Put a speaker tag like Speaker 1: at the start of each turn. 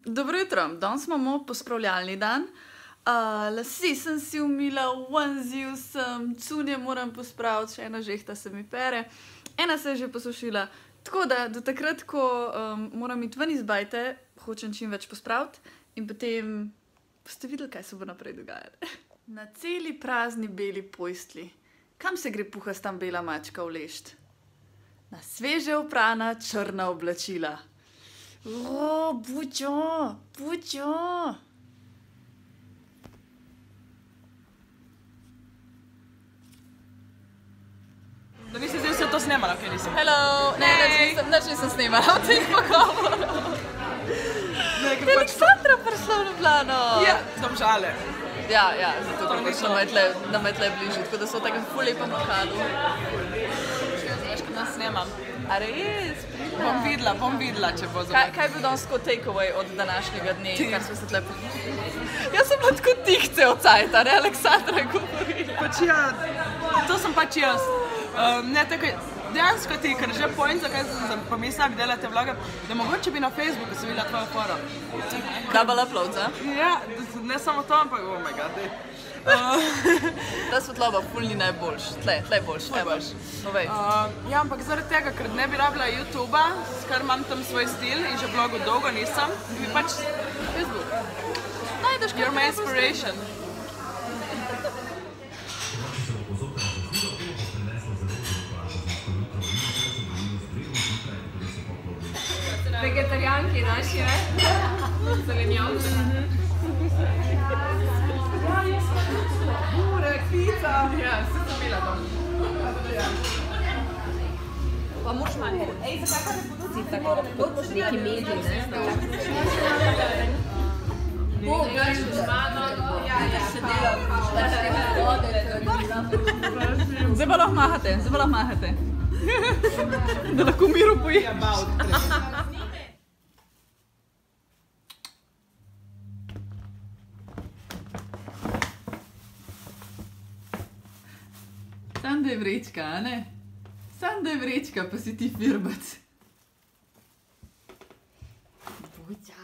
Speaker 1: Dobro jutro, danes imamo pospravljalni dan. Lase sem si umila, onesil sem, cunje moram pospraviti, še ena žehta se mi pere. Ena se je že posušila. Tako da do takrat, ko moram iti ven iz bajte, hočem čim več pospraviti in potem boste videli, kaj se bo naprej dogajalo. Na celi prazni beli pojstli. Kam se gre puhastam bela mačka vlešt? Na sveže oprana črna oblačila. O, Bučo, Bučo.
Speaker 2: Da nisi zdaj vse to snemala, kaj nisi?
Speaker 1: Hello, ne, nič nisem snemala v tem pogovoru. Je Aleksandra prišla v Ljubljano.
Speaker 2: Ja, Domžale.
Speaker 1: Ja, zato ker nam je tle bližje, tako da so v takem ful lepem lokalu.
Speaker 2: Veš, kaj nas snemam.
Speaker 1: A res?
Speaker 2: Bom videla, če bo za...
Speaker 1: Kaj je bil danes kot takeaway od današnjega dne, kar smo se tle Jaz sem bila tako tihce od cajta, ne, Aleksandra govorila.
Speaker 2: Pač ja, to sem pač jaz. Ne, tako dejansko ti, ker že point, zakaj sem pomislila, bi delate vloge, da mogoče bi na Facebooku se videla tvojo foro.
Speaker 1: Double uploads, a?
Speaker 2: Ja, ne samo to, ampak oh my god,
Speaker 1: Ta svetloba ful ni najboljš, tle je boljš, Povej.
Speaker 2: Ja, ampak zaradi tega, ker ne bi rabila YouTuba, ker imam tam svoj stil in že blogu dolgo nisem, bi pač Facebook.
Speaker 1: Najdeš, kaj
Speaker 2: You're my inspiration.
Speaker 3: Vegetarijanki naši, ne? Zelenjavci.
Speaker 2: Burek, pizza. Ja, vse sem bila tam.
Speaker 3: Pa moraš manj. Ej, zakaj pa ne ponudzi tako? Kot neki mediji, ne? Bo, gaš, šmano. Ja, še delam.
Speaker 1: Zdaj pa lahko mahate. Da lahko miru pojem. Sam da je vrečka, a ne? Sam da je vrečka, pa si ti firbac. Buča.